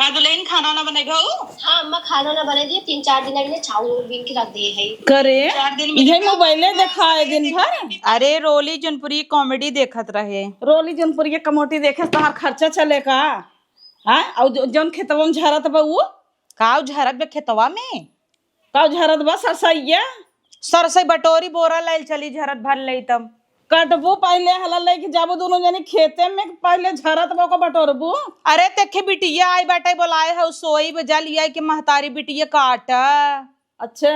का दुल्हन खाना ना बनेगा? हाँ अम्मा खाना ना बने दिए 3-4 दिन के लिए चावल बीन के रख दिए है। करे 4 दिन ये मोबाइले दिखाए दिन भर। अरे रोली जनपुरी कॉमेडी देखत रहे। रोली जनपुरी के कमोटी देखे तहार खर्चा चले का? हाँ और जौन खेतवा में झरत बा वो काव झरत बे खेतवा में? का झरत बा सरसैया सरसई बटोरी बोरा लाइल चली झरत भर लई तब कटबू पहले हला लेके जाबो दोनों जने खेते में पहले झरत बा को बटोरबू। अरे तेखे बिटिया आई बाटे बोलाए है सोई बजा लिया कि महतारी बिटिया काट। अच्छा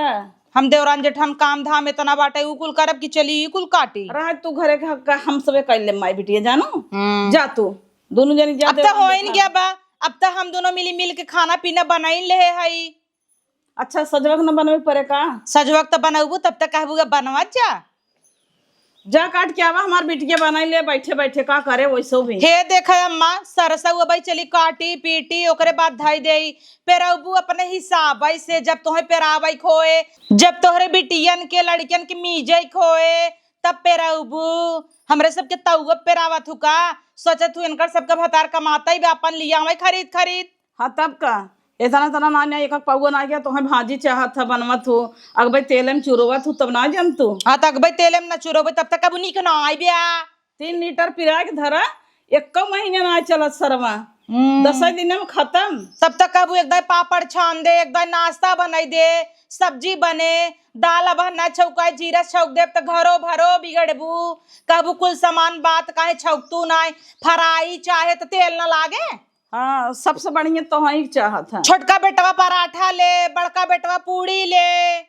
हम देवरान जेठ हम काम धाम इतना बाटे उकुल करब कि चली उकुल काटी। रह तू घरे का हम सबे कर ले माई बिटिया जानो जा तू दोनों जनी जा। अब तो हो इन गया बा, अब तो हम दोनों मिल के खाना पीना बनाई ले हई। अच्छा सजवक न बनवे पड़े का? सजवक तो बनाबू तब तक कहबूगा बनवा जा काट के आवा हमार बिटिया बनाई ले बैठे बैठे का करे वैसो भी। हे देखा अम्मा सरसा भाई चली काटी पीटी ओकरे बाद धाई देई पेराबू अपने हिसाब से जब तोहे पेरावई खोए जब तोहरे बिटियन के लड़कियन के मीजई खोए तब पेराबू हमरे सबके तउआ पेरावत हु का? सोचत हूँ इनकर सबका भतार कमाता ही अपन लिया हमें खरीद खरीद। हाँ तब का इतना तना ना एक पौआ ना गया तो भाजी चाहत था बनवत हो अगबे तेल में चुरोवत हो तब ना जम तू। हाँ तो अगबे तेल में न चुरोबे तब तक अब उन्हीं के ना आई बिया 3 लीटर पिरा के धरा 1 महीने ना चलत सरवा 10 दिन में खत्म। तब तक कबू एकदम पापड़ छान दे एकदम नाश्ता बनाई दे सब्जी बने दाल अब न छौका जीरा छौक दे तो घरो भरो बिगड़बू कबू कुल सामान बात काहे छौकतू ना फ्राई चाहे तो तेल न लागे। हाँ सबसे बढ़िया तो वही चाहत है। छोटका बेटवा पराठा ले बड़का बेटवा पूड़ी ले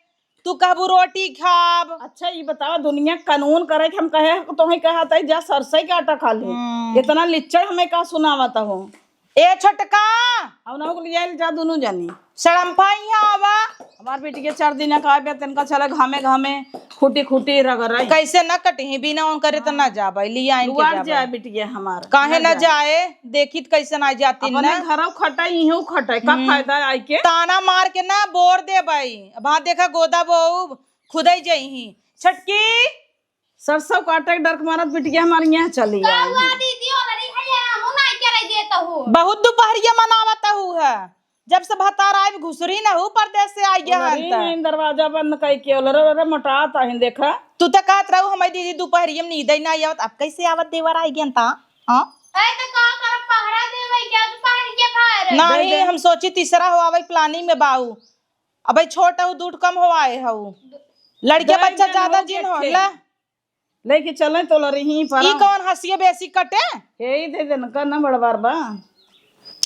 तू कहबू रोटी खाब। अच्छा ये बताओ दुनिया कानून करे कि हम कहे तो ही कहता है जा सरसई के आटा खा ले इतना लिच्चड़ हमें का सुनावता हो। ए छोटका अब ना ले जा दोनों जानी सड़म्फा यहाँ आवा हमार बेटी के 4 दिन का आबे तनका चला घामे घामे खूटी खूटी रगड़ाई कैसे न कटही बिना उन करे तो न जाबे लिया इन के जाए बेटिया हमार काहे न जाए देखित कैसे ना जाती न घरों खटाई इहो खटाई का फायदा आई के ताना मार के ना बोर दे भाई अब हाँ देखा गोदा बहू खुदई जही छटकी सरसों काटे डर मारत बिटिया हमारी यहाँ चली बहुत दोपहरिया मनावता हूँ है जब से भतार आए घुसरी न हूँ परदेश से आई है दरवाजा बंद कई के रे मोटाता है देखा तू तो कहत रहू हमारी दीदी दोपहरिया में नींद ना आवत अब कैसे आवत देवर आई गया ता हां नहीं हम सोची तीसरा हो आवे प्लानिंग में बाऊ अब छोटा हूँ दूध कम हो आए हूँ लड़के बच्चा ज्यादा जिन हो ला लेके चले तो लरही पर ई कौन हंसिए बेसी कटे यही दे देन का ना बड़बार बा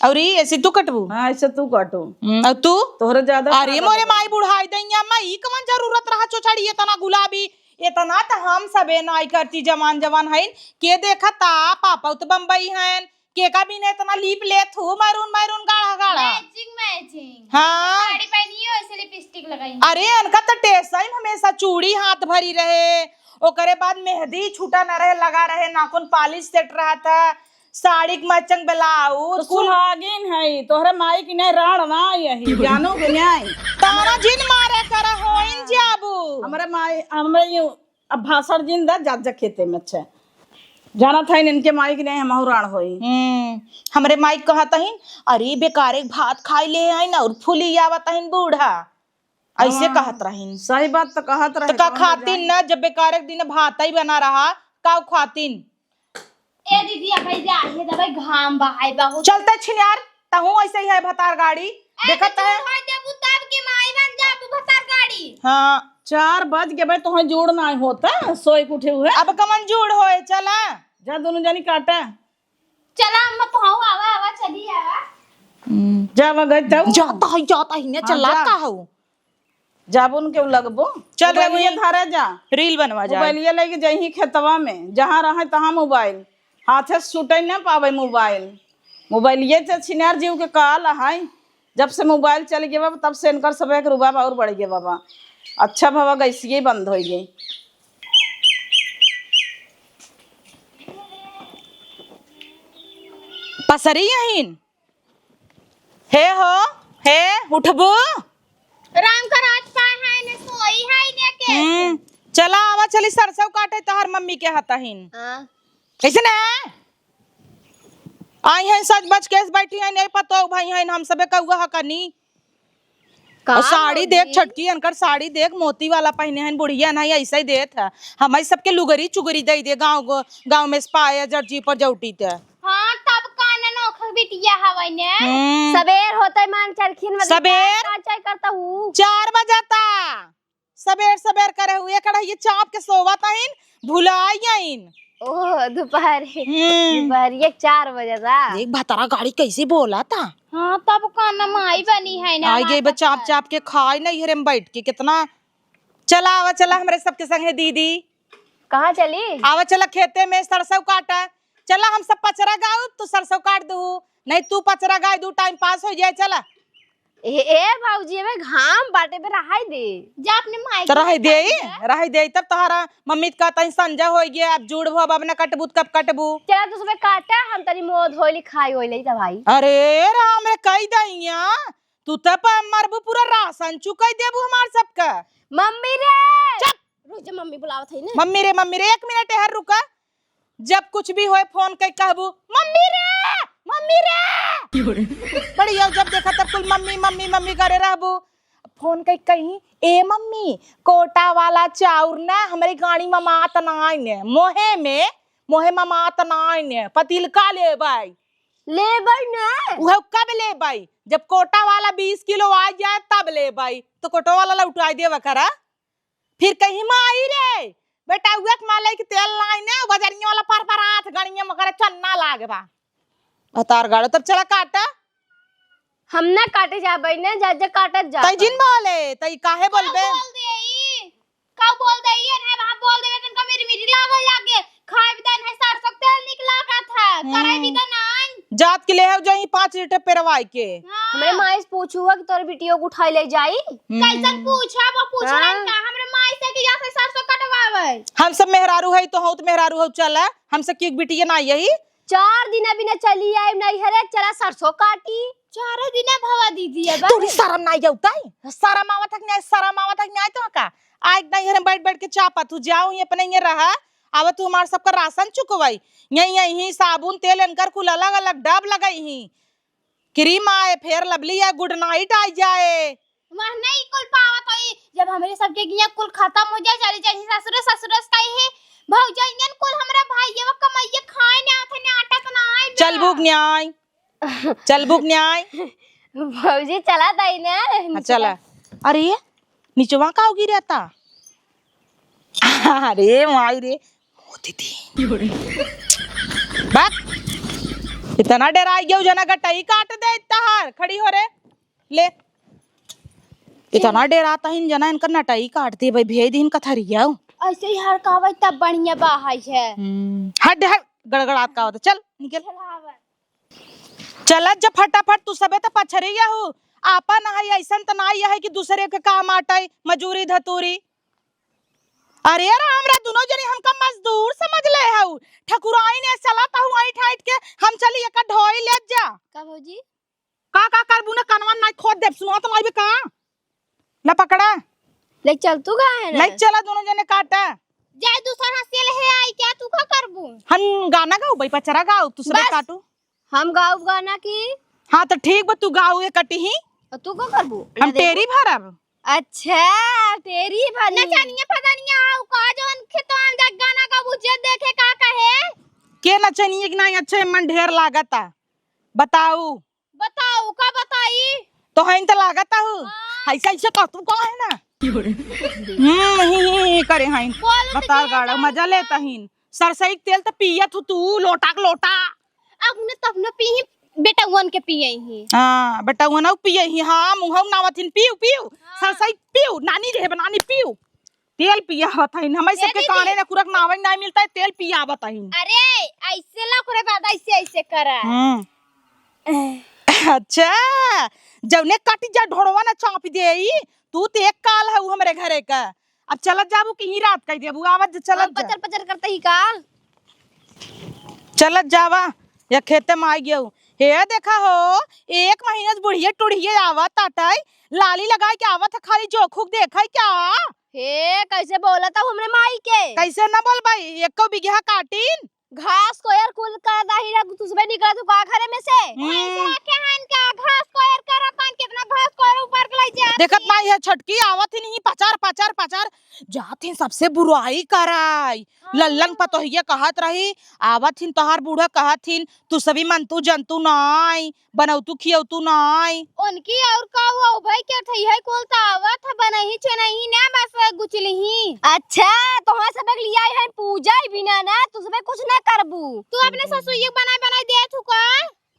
और ई ऐसे तू कटबू। हां ऐसे तू काटू और तू तोहरे ज्यादा अरे मोरे माई बुढ़ाई दैया मैं ई कौन जरूरत रहा चोचड़ी इतना गुलाबी इतना तो हम सबे नाई करती जवान जवान है के देखा ता पापा तो बम्बई हैं के का भी ने इतना लीप ले थू मैरून मैरून गाढ़ा गाढ़ा मैचिंग हां साड़ी पहनी है ऐसे लिपस्टिक लगाई अरे इनका तो टेस्ट है हमेशा चूड़ी हाथ भरी रहे ओकरे बाद मेहंदी छूटा न रहे लगा रहे नाखून पॉलिश सेट रहा था साड़ी मचंग ब्लाउज सुहागिन है तोहरे माई की नहीं राण ना यही जानो के नहीं तारा जिन मारे कर होइन जाबू हमरे माई हमरे यू अब भाषण जिन दा जा खेते में अच्छा जाना था इनके माई की नहीं हम राण होई हमरे माई कहत हइन अरे बेकारे भात खाई ले आइन और फुली आवत हइन बूढ़ा ऐसे कहत रहिन। सही बात तो कहत रहे तो का खातिन न जब बेकारे दिन भात ही बना रहा का खातिन ए दीदी अब जा है दबाई घाम बहाई बहुत चलते छिनार तहू ऐसे ही है भतार गाड़ी देखत है हां देबू तब के माई बन जाबू भतार गाड़ी। हां 4 बज के भाई तोहे जोड़ ना होता सोई के उठे हुए अब कमन जोड़ होए चला जा दोनों जानी काटा चला हम तो हां आवा आवा चली आवा जावा गई तो जाता ही ने चला का हो जाबुन के लगबो चल रे ये धारे जा रील बनवा जा मोबाइल ये लेके जही खेतवा में जहां रहे तहां मोबाइल हाथे से छूटे ना पावे मोबाइल ये तो छिनार जीव के काल है जब से मोबाइल चल गया बाबा तब से इनकर सब एक रुबाब और बढ़ गया बाबा अच्छा बाबा गैसी ही बंद हो गई। पसरी यहीन हे हो हे उठबो राम का राज पाए है ने सोई है ने के चला आवा चली सरसों काटे तहर मम्मी के हतहिन हां कैसे ना आई हैं सज बज के बैठी हैं नहीं पतो भाई हैं हम सबे कौआ हकनी और साड़ी देख छटकी अनकर साड़ी देख मोती वाला पहने हैं बुढ़िया नहीं ऐसा ही देत है हमारी सबके लुगरी चुगरी दे दे गांव में पाया जर्जी पर जौटी ते हां तब कान नोख बिटिया हवै ने सबेर होते मान चरखीन सबेर चाय करता हूँ 4 बजाता सबेर सबेर करे हुए कढ़ाई चाप के सोवा तहिन भुलाइन ओह दोपहर 4 बजे था देख भतारा गाड़ी कैसे बोला था हां तब कान माई बनी है ना आई गई बस चाप चाप के खाए नहीं हरे में बैठ के कितना चला आवा चला हमारे सबके संग है दीदी कहाँ चली आवा चला खेते में सरसों काटा चला हम सब पचरा गाओ तू सरसों काट दू नहीं तू पचरा गाय दू टाइम पास हो जाए चला ए भाऊजी में घाम बाटे पे रहाई दे जा अपने माई तो रह दे तब तोहरा मम्मी कहता है संजय हो गया अब जुड़ भो अब ना कटबू कब कटबू चला तो सुबह काटा हम तनी मोद होली खाई होली त भाई अरे राम रे कई दैया तू तब मरबू पूरा राशन चुकाई देबू हमार सबका मम्मी रे चुप रोज मम्मी बुलावत है ना मम्मी रे 1 मिनट हर रुका जब कुछ भी होए फोन कई कहबू मम्मी रे बढ़िया जब देखा तब कुल मम्मी मम्मी मम्मी करे रहबू फोन कई कहीं ए मम्मी कोटा वाला चाउर ना हमारी गाड़ी में मात नाइन मोहे में मात नाइन पतिलका ले भाई ले बई ना वह कब ले भाई जब कोटा वाला 20 किलो आ जाए तब ले भाई तो कोटा वाला लौटा देवा करा फिर कहीं में आई रे बेटा उक माले की तेल लाई ने बाजारिया वाला पर हाथ गणिया में करे चन्ना लागबा अतार गाड़ो तब चला काटा हम ना काटे जा बई ने जा काटत जा तई जिन बोले तई काहे बोलबे बोल देई का बोल देई है वहां बोल देवे तनका मेरी लागल लागे खाए बिदान है सरसों तेल निकला का था कराई बिदान आई जात के ले हो जही 5 लीटर पेरवाई के हमरे माई से पूछुआ कि तोर बिटियो को उठाई ले जाई कैसन पूछा वो पूछना का हमरे माई से कि जा से सरसों कटवावे हम सब मेहरारू है तो हो तो मेहरारू हो चला हम सब की बिटिया ना यही 4 दिन अभी न चली आई नहीं हरे चला सरसों काटी 4 दिन भवा दीदी है तू शर्म नहीं जाउताई शर्म आवत नहीं तो का आज नहीं हरे बैठ बैठ के चापा तू जाओ ये अपने ये रहा अब तू हमार सबका राशन चुकवाई यही साबुन तेल इनकर कुल अलग अलग डब लगाई ही क्रीम आए फिर लवली आए गुड नाइट आ जाए वह नहीं कुल पावत होई जब हमरे सबके गिया कुल खत्म हो जाए चले जाए ससुर कही है भौजाइयन कुल हमरा भाईये व कमाइए खाए ने आथे ने आटा तो ना आए चल बुक न्याय भौजी चला ताई ने चला अरे नीचवा का होगी रहता अरे माई रे होती थी बात इतना डरा गया जना गटाई काट दे तहार खड़ी हो रे ले इतना डराता हिन जना इनका नटाई काट दे भाई भेज दिन कथरिया ऐसे ही हर कावे तब बढ़िया बाहाई है हट हट गड़गड़ात का होता चल निकल चल जब फटाफट तू सबे तो पछरिया हो आपा ना है ऐसा तो ना है कि दूसरे के काम आटाई मजूरी धतूरी अरे राम रे दोनों जने हमका मजदूर समझ ले हऊ ठकुराई ने चलाता हूं आई ठाइट के हम चली एक ढोई ले जा का भौजी का करबू ने कनवन नहीं खोद दे सुना तो नहीं का ना पकड़ा ले चल तू का है ना ले चला दोनों जने काटा जाय दूसरा हंसेल है आई क्या तू का करबू हम गाना गाओ भाई पचरा गाओ तू सबे काटू हम गाँव गाना की हां तो ठीक बा तू गाओ ये कटी ही तू को करबू हम तेरी भरब अच्छा तेरी भरी ना जानिए पता नहीं आऊ का जोन खेतों जा गाना का बुझे देखे का कहे के नचनिए कि नहीं अच्छे मन ढेर लागता बताऊ बताओ का बताई तो हइन तो लागता हूं ऐसा ऐसा कर तू कौन है ना ही करे हइन बता गाड़ा मजा लेता हिन सरसई तेल तो पियत तू लोटा के लोटा अब ने तब न पी बेटा वन के पिए ही हां बेटा वन पिए ही हां मुंह नावथिन पीऊ सरसई पीऊ नानी रे बनानी पीऊ तेल पिया हथइन हमें सबके काने ना कुरक नावे नहीं मिलता है तेल पिया बताइन अरे ऐसे ला करे बात ऐसे करा अच्छा जौने काटी जा ढोड़वा ना चाप देई तू ते एक काल है हमरे घरे का अब चलत जाबू कि ही रात कह देबू आवाज चलत पचर पचर करते ही का चलत जावा या खेते में आई गयो हे देखा हो 1 महीना से बुढ़िया टुढ़िए आवत टाटाई लाली लगा के आवत खाली जोखुक देखा क्या हे कैसे बोला था हमरे माई के कैसे ना बोल भाई 1 बिगहा काटीन घास को यार कुल कर दाही रे तू सुबह निकला तू का घरे में से के हन का घास कोयर कर कान कितना घास कोयर ऊपर के लाई जा देखत ना ये छटकी आवत ही नहीं पचार पचार पचार जात ही सबसे बुराई कराई लल्लन पतोहिया कहत रही आवत हिन तोहार बूढ़ा कहत हिन तू सभी मंतु जंतु नाई बनौतु खियौतु नाई उनकी और का हुआ भाई क्या थई है कुल तावत बनही छ नहीं ना बस गुचलही अच्छा तोहरा सब लिया है पूजा ही बिना ना तू सुबह कुछ ना करबू तू अपने ससुर बनाए बनाए दे तू का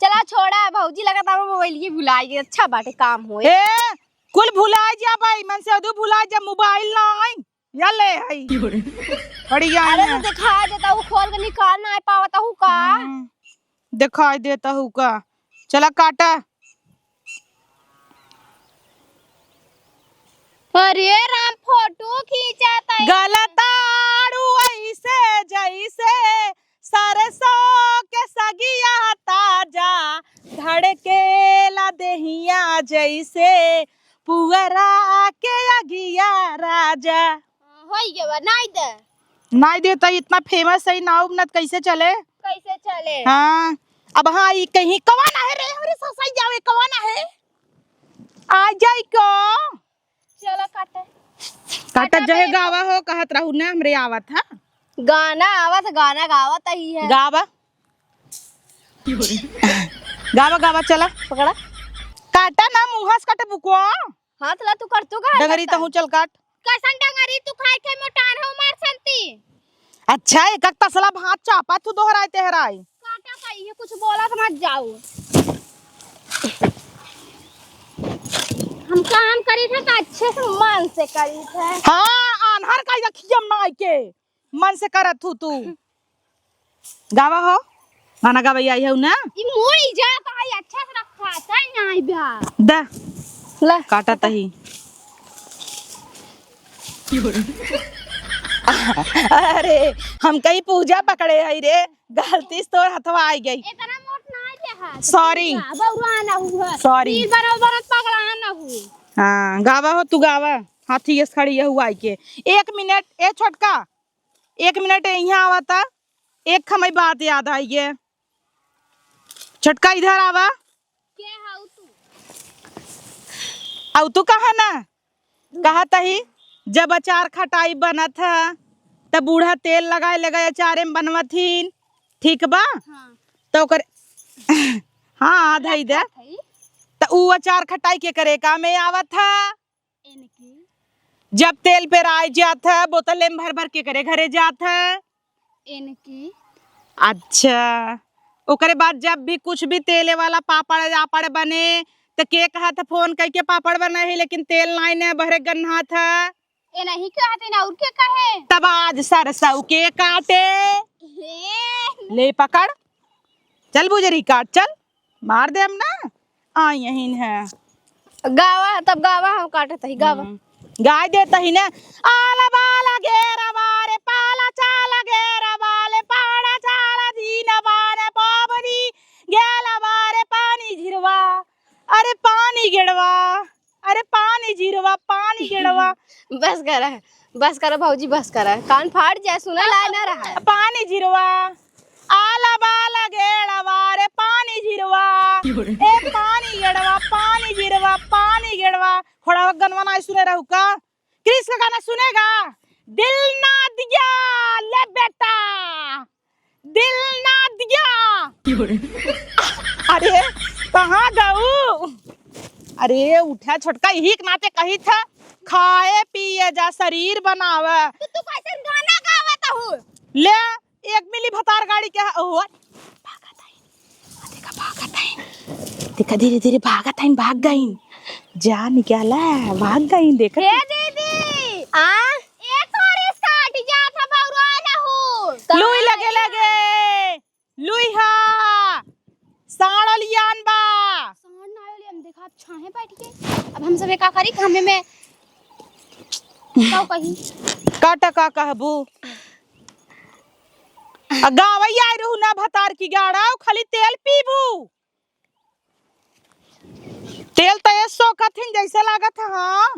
चला छोड़ा भौजी लगा मोबाइल ये भुलाई अच्छा बाटे काम होए ए कुल भुला जा भाई मन से अदू भुला जा मोबाइल नाई या ले हई बढ़िया अरे है तो दिखा देता हूँ खोल के निकाल ना पावता हूँ का दिखाई देता हूँ का चला काटा अरे राम फोटो खींचाता है गलताड़ू ऐसे जैसे सरसों के सगिया ताजा धड़केला देहिया जैसे पुअरा के अगिया राजा होई गवा नहीं दे नहीं देता इतना फेमस है नाव नत कैसे चले कैसे चले हाँ अब हाँ ये कहीं कवाना है रे हमरे ससाई जावे कवाना है आ जाई को चलो काटे काटा जहे गावा हो कहत रहू ना हमरे आवत है गाना आवत गाना गावत ही है गावा गावा गावा चला पकड़ा काटा ना मुहास काटे बुकवा हाथ ला तू कर तू का डगरी तहु चल काट कैसन डंगरी तू खाए के मोटान हो मार संती अच्छा एक एक तसला भात चापा तू दोहराए तेहराई काटा कही है कुछ बोला तो मत जाओ हम काम करी थे तो अच्छे से मन से करी थे हाँ आनहर का रखियम ना के मन से करत हूँ तू गावा हो गाना गावा आई है ना ई मोई जाता है अच्छा से रखा था नहीं बा दा ला काटा तही अरे हम कहीं पूजा पकड़े है रे गलती से तोर हथवा आई गई इतना मोट नहीं दे हां सॉरी बउरा ना हुआ सॉरी ई बराबर पकड़ा ना हुई हाँ गावा हो तू गावा हाथी ये खड़ी है हुआ के 1 मिनट ए छोटका 1 मिनट यहाँ आवा था एक खमई बात याद आई है छोटका इधर आवा के हाउ तू अब तू कहा ना कहा तही जब अचार खटाई बना था तब बूढ़ा तेल लगाए लगाए अचारे में बनवथीन ठीक बा हां तो कर हाँ आधा ही दे थई तो ऊ अचार खटाई के करे का में आवत था इनकी जब तेल पे राय जात है बोतल में भर भर के करे घरे जात है इनकी अच्छा ओकरे बाद जब भी कुछ भी तेले वाला पापड़ आपड़ बने तो के कहा था फोन करके पापड़ बना है लेकिन तेल नहीं भरे गन्हा था ए नहीं कहते ना और के कहे तब आज सरसों के काटे हे ले पकड़ चल बुजरी काट चल मार दे हम ना आ यही है गावा तब गावा हम काटत ही गावा गाय देता ही ना आला बाला घेरा बारे पाला चाला घेरा बाले पाड़ा चाला दीना बाने पाबनी गेला बारे पानी झिरवा अरे पानी गिड़वा अरे पानी झिरवा पानी गिड़वा बस करा भौजी बस करा कान फाड़ जाए सुना ला ना रहा है पानी झिरवा आला बाला घेरा बारे पानी झिरवा ए पानी गिड़वा पानी झिरवा पानी गिड़वा थोड़ा गनवा ना सुने रहू का क्रिस का गाना सुनेगा दिल ना दिया ले बेटा दिल ना दिया अरे कहाँ गऊ अरे उठा छोटका यही के नाते कही था खाए पिए जा शरीर बनावे तू कैसे गाना गावत हो ले 1 मिली भतार गाड़ी के ओ भागत है देखा भागत है देखा धीरे धीरे भागत है भाग गई जा निकाला भाग गई देखा हे दीदी आ ए तोरे काट जा था बउरा ना हो लुई लगे लगे लुई हा साड़लियान बा साण ना आयो हम देखा छाहे बैठ के अब हम सब का करी हमें में तो कही काटा का कहबू गावई आई रहू ना भतार की गाड़ा खाली तेल पीबू तेल तो ये सोखथिन जैसे लागत है हाँ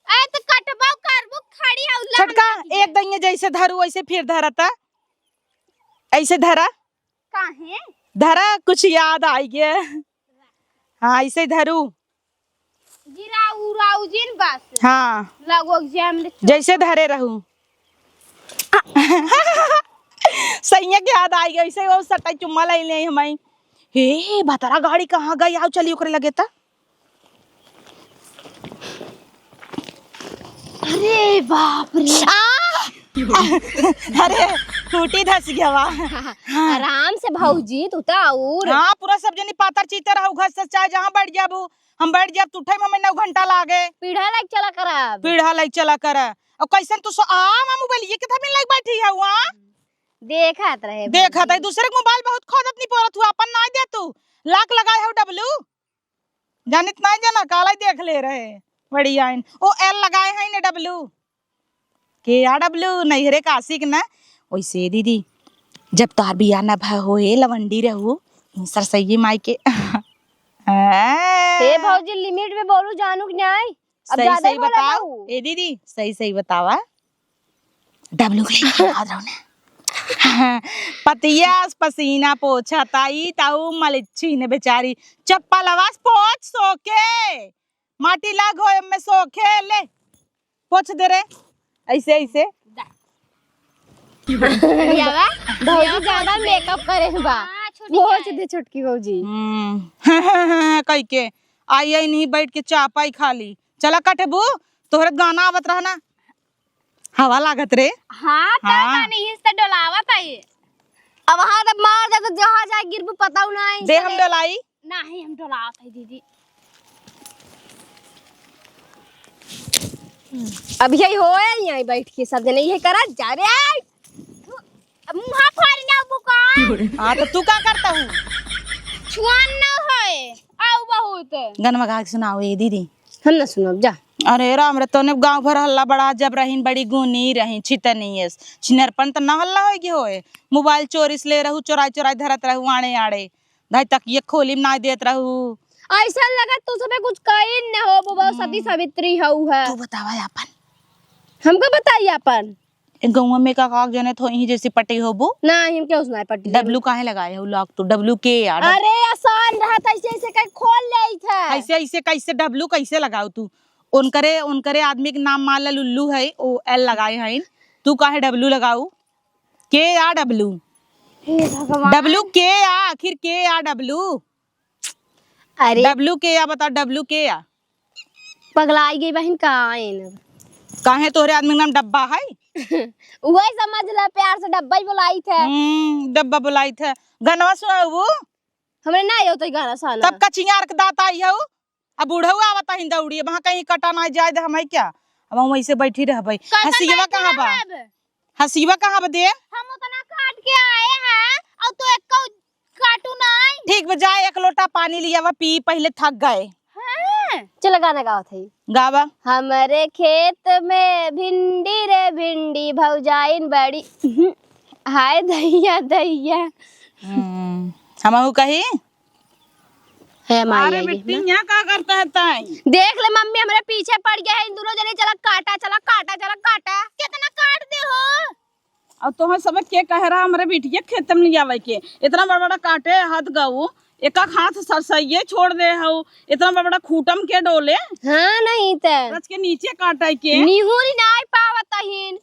ए तो कटबा करबो खड़ी औला छोटका एक दइये जैसे धरू वैसे फिर धरता ऐसे धरा काहे धरा, कुछ याद आई गया। हाँ ऐसे धरू। गिराऊ राऊ जिन बस हाँ लगो एग्जाम जैसे धरे रहूं। सैया के याद आई गई, ऐसे वो सटाई चुम्मा ले ले हमें। हे बतरा गाड़ी कहाँ गई, आओ चलिए ओकरे लगे ता। अरे बाप रे अरे टूटी धस गया वा। आराम से भौजी तू तो और हाँ पूरा सब जनी पातर चीतर रहू, घर से चाहे जहाँ बैठ जाबू हम बैठ जाब, तुठे में 9 घंटा लागे। पीढ़ा लाग चला करब पीढ़ा लाइक चला कर। और कैसन तू मोबाइल ये कितना मिल लाइक बैठी है वहाँ देखत रहे देखा था दूसरे के मोबाइल बहुत खोजत नहीं पड़त हुआ, अपन नहीं दे तू लाख लगाए हो डब्लू जानित नहीं जाना काला देख ले रहे बढ़िया ओ एल लगाए हैं ने डब्लू के या डब्लू नहीं रे काशिक ना। वैसे दीदी जब तार बिया न भा होए लवंडी रहू सरसई माई के ए भौजी लिमिट में बोलू जानू कि नहीं, अब सही ज्यादा सही ही बोला बताओ बहू। ए दीदी सही सही बतावा डब्लू के लिए याद रहो ना। पतियास पसीना पोछा ताई ताऊ मलिच्छी ने बेचारी चप्पल आवाज पोछ सोके माटी लाग होए में सोखे ले पोछ दे रे ऐसे ऐसे। भौजी ज्यादा मेकअप करे बा पोछ दे छोटकी भौजी। कई के आई आई नहीं बैठ के चापाई खाली चला कटेबू तोहरे गाना आवत रहना हवा लागत रे। हाँ हाँ। नहीं इस डोलावत है अब वहां तब मार दे तो जहां जाए गिरबू पताऊ नहीं दे हम डलाई नहीं हम डोलावत है दीदी। अब यही होए यहीं बैठ के सब जने यही करा जा रे मुहा फाड़ी ना बुका हाँ तो तू क्या करता हूँ छुआन ना है आओ बहुत गनवा गा के सुनाओ ये दीदी। हम ना सुनब जा। अरे राम रे तोने गांव भर हल्ला बड़ा जब रहीन बड़ी गुनी रही छितनी है छिनरपन तो ना हल्ला होगी होए मोबाइल चोरी से ले रहू चोराई चोराई धरत रहू आड़े आड़े धाई तक ये खोली में ना देत रहू। ऐसा लगा तू सबे कुछ कही न हो वो सती सावित्री हऊ है। तू बतावा अपन हमको बताइए अपन गाँव में का काग जने थोई जैसी पटी होबू नहीं हम क्या उसना पट्टी डब्लू काहे लगाए हो लॉक तो डब्लू के यार अरे आसान रहा था ऐसे ऐसे कहीं खोल ले था ऐसे ऐसे कैसे डब्लू कैसे लगाओ तू उनकरे उनकरे आदमी के नाम मान ला लुल्लू है ओ एल लगाए हैं तू काहे डब्लू लगाऊ के या डब्लू डब्लू के या आखिर के या डब्लू अरे डब्लू के या बता डब्लू के या पगलाई गई बहन काइन काहे तोहरे आदमी के नाम डब्बा है वही समझ ला प्यार से डब्बा ही बुलाई थे डब्बा बुलाई थे गनवा सुनाऊ वो हमरे ना यो तो गाना साना तब का चिंगार के दाता आई हो अब बूढ़ऊ आवता ही दौड़ी वहां कहीं कटा ना जाए दे हमें क्या अब हम वैसे बैठी रहबै। हसीवा कहाँ बा हसीवा कहाँ बा दे हम उतना काट के आए हैं और तो एक को काटू नहीं ठीक बजाए एक लोटा पानी लिया वा पी पहले थक गए। हाँ। चलो गाना गाओ थे गावा हमारे खेत में भिंडी रे भिंडी भौजाइन बड़ी हाय दैया दैया हम कही है माई अरे बेटी यहाँ क्या करता है ताई देख ले मम्मी हमारे पीछे पड़ गया है इन दोनों जने चला काटा कितना काट दे हो अब तो हम सब के कह रहा हमारे बेटिया खेत में नहीं आवे के इतना बड़ा बड़ा काटे हाथ गऊ एक हाथ सरसइये छोड़ दे हो इतना बड़ा बड़ा खूटम के डोले हाँ नहीं ते रच के नीचे काटे के निहुरी नहीं पावतहीन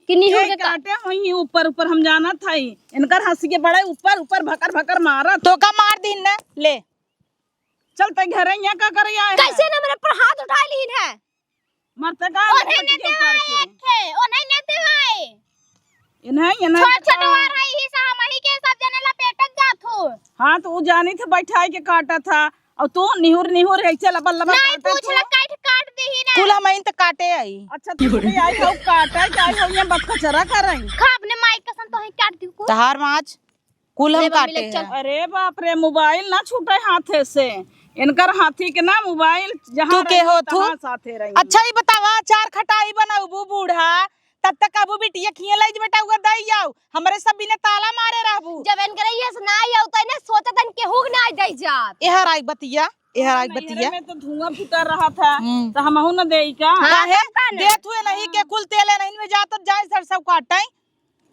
कि निहुर के काटे वही ऊपर ऊपर हम जाना था इनकर हंसी के बड़े ऊपर ऊपर भकर भकर मारा तो का मार दिन न ले चलते घर यहाँ का करे आए कैसे ना मेरे पर हाथ उठा लीन है मरते का ओने ने देवाए थे ओने ने देवाए इन्हें छोट छोट वार है ही सा हम ही के सब जने लपेटक जात हो। हाँ तो वो जानी थे बैठाई के काटा था और तू निहुर निहुर ऐसे लबल लबल नहीं पूछ ला काट दे ही ना कुल हम त काटे आई। अच्छा तू भी आई हो काटा आई हो यहाँ बत कचरा कर रही खा अपने माई कसम तो ही काट दी को तहार माच कुल हम काटे हैं। अरे बाप रे मोबाइल ना छूटे हाथे से इनकर हाथी के ना मोबाइल जहाँ तू के हो तू? साथे रही अच्छा ही बतावा चार खटाई बनाऊ बूढ़ा तब तक अबू बिटिया खिए लाई बेटा उगर दई जाओ हमरे सब बिना ताला मारे रहबू जब इन करे ये सुनाई होता है ना सोचा तन के हुक ना दई जात एहर आई बतिया एहर आई बतिया में तो धुआं फुटा रहा था तो हमहू न देई का काहे देत हुए नहीं के कुल तेले नहीं में जात जाए सर सब काटाई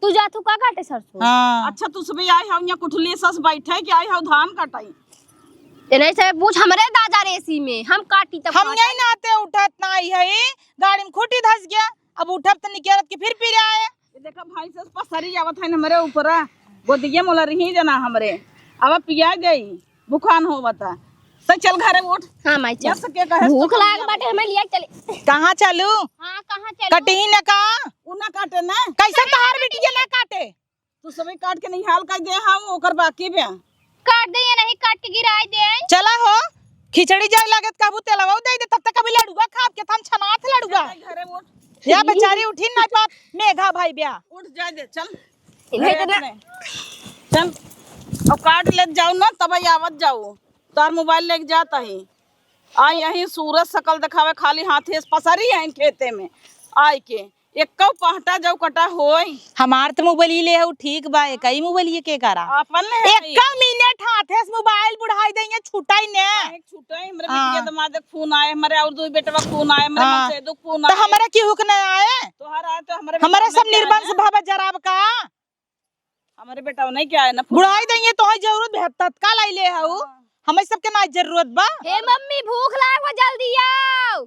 तू जा तू का काटे सरसों। हाँ अच्छा तू सुबह आई हो यहाँ कुठली सस बैठे कि आई हो धान कटाई। ये नहीं सब पूछ हमरे दादा रेसी में हम काटी तब हम यही नाते उठत ना आई है गाड़ी में खूटी धस गया अब उठब तो निकलत के फिर आए। ये देखा भाई सस पसरी आवत है हमरे ऊपर गोदिये मोला रही जना हमरे अब पिया गई बुखान हो बता तो चल घरे उठ। हां माई चल यस के कहे भूख लाग बाटे हमें लिया चले। कहाँ चलू हां कहां चलो कटही न का उना काटे ना कैसे तहार बिटिया ना काटे। तू सुबह काट के निहाल कर दे हां ओकर बाकी बे काट दे या नहीं काट के गिराए दे। चला हो खिचड़ी जाए लागत काबू तेलवा दे दे तब तक कभी लड़ुआ खाब के थम छनाथ लड़ुआ घरे उठ या बेचारी उठी ना पात मेघा भाई ब्या उठ जा दे चल इन्हें तो घरे चल अब काट ले जाओ ना तब आवत जाओ तार मोबाइल लेके जाता ही आ यही सूरज सकल दिखावे खाली हाथे पसरी है खेते में आय के एक पहटा जाओ कटा होई हमार तो मोबाइल ले हो ठीक बा एकई मोबाइल के करा अपन ले एक मिनट हाथे से मोबाइल बुढ़ाई देंगे छुटाई ने एक छूटे हमरे बिटिया दमाद के फोन आए हमरे और दो बेटवा फोन आए हमरे हाँ। से दो फोन तो आए हमारे की हुक न आए तोहर आए तो हमारे सब निर्बंस भाव जराब का हमारे बेटा नहीं क्या है ना बुढ़ाई देंगे तो जरूरत है तत्काल आई ले हऊ हमें सबके ना जरूरत बा। हे मम्मी भूख लाग बा जल्दी आओ।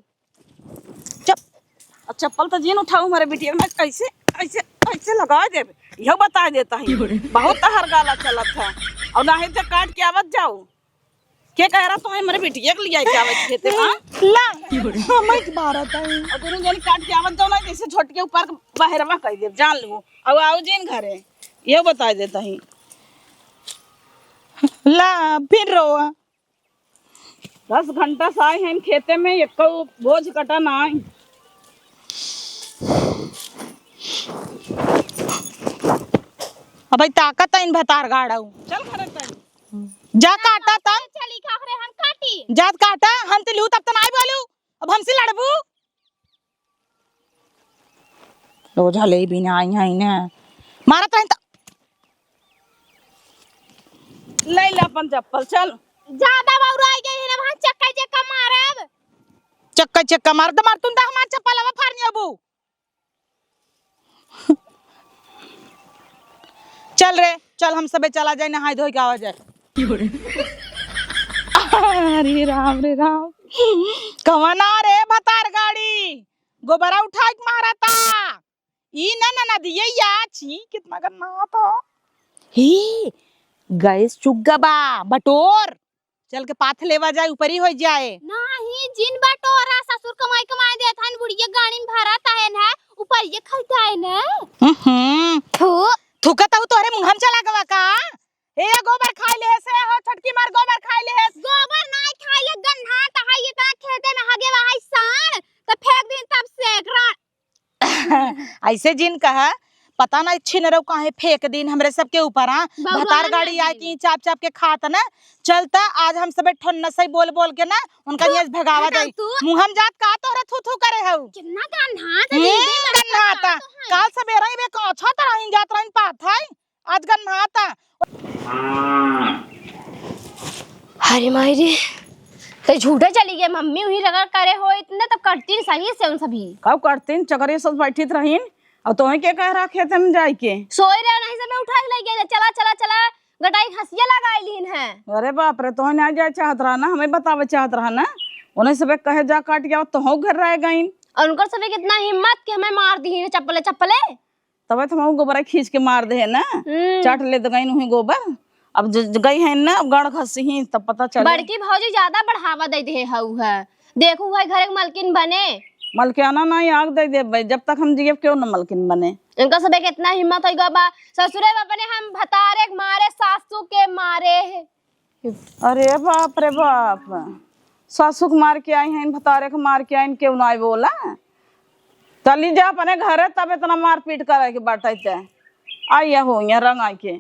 चप्पल तो जीन उठाऊ हमारे बिटिया में कैसे ऐसे ऐसे लगा दे यह बता देता है बहुत हर गाला चलत है और नहीं तो काट के आवत जाओ के कह रहा तो हमारे बिटिया के लिए आवत खेते हां ला हमें भारत है और दोनों जन काट के आवत जाओ ना जैसे छोट के ऊपर बाहरवा कह दे जान लो अब आओ जीन घरे ये बता देता है ला फिर रो 10 घंटा से आए हैं खेते में एक बोझ कटा ना आए अब ताकत इन भतार गाड़ाऊ चल घरे चल जा काटा तब चली खाखरे हम काटी जात काटा हम तो लू तब तो नहीं बोलू अब हमसे लड़बू रोजा ले भी ना आई है ने मारा तो ले ले अपन चप्पल चल ज्यादा बौराई गई है ना वहां चक्का चक्का मारब चक्का चक्का मार दे मार तुम दा हमार चप्पल हवा फाड़नी अबू चल रे चल हम सबे चला जाए नहाई धोई के आवा जाए। अरे राम रे राम कवना रे भतार गाड़ी गोबरा उठा के मारा था ई ना दिए या छी कितना करना था ही गैस चुग्गा बा बटोर चल के पाथ लेवा जाए ऊपर ही हो जाए नहीं जिन बटोरा ससुर कमाई कमाई देत हन बुढ़िया गाड़ी में भरत है ना ऊपर ये खलता है ना थू थुकत हूं तोरे मुंह हम चला गवा का ए गोबर खाई ले से हो छटकी मार गोबर खाई ले गोबर नहीं खाइए गन्हा त है इतना खेते में हगे वहां साण तो फेंक दिन तब से एकरा ऐसे जिन कहा पता ना छिन रहो काहे फेंक दिन हमरे सबके ऊपर हां भतार गाड़ी आई की चाप चाप के खात ना चलता आज हम सबे ठन्ना सही बोल बोल के ना उनका ये भगावा जाई मुंह हम जात का तोरा थू थू करे हऊ कितना गन्हा त दीदी गन्हाता काल सवेरा ही बे कछा त रही जात रही पात है आज गन्हाता अरे माई रे तो झूठे चली गए मम्मी वही रगड़ करे हो इतने तब करती सही से उन सभी कब करतीन चकरे सब बैठी रहीन और तोहे के कह रहा खेत में जाए के सोई रहे नहीं सब उठा के ले गए चला चला चला गटाई हंसिया लगा लीन है। अरे बाप रे तोहे ना जाए चाहत रहा ना हमें बतावे चाहत रहा ना उन्हें सब कहे जा काट गया तो हो घर रह गईन और उनकर सभी कितना हिम्मत कि हमें मार दी है चप्पले चप्पले तब तो हम गोबर खींच के मार दे है ना चाट ले गईन हुई गोबर अब गई है ना अब गड़ घसी तब पता चल बड़की भौजी ज्यादा बढ़ावा दे दे हऊ है देखू है घर के मालकिन बने मलकियाना नहीं आग दे दे जब तक हम जिए क्यों न मलकिन बने इनका सबे कितना हिम्मत है बा ससुरे अपने हम भतारे मारे सासू के मारे अरे बाप रे बाप सासू के मार के आई हैं भतारे के मार के आई क्यों ना बोला चली जा अपने घर तब इतना मार पीट कर के बाटे आई हो रंग आई के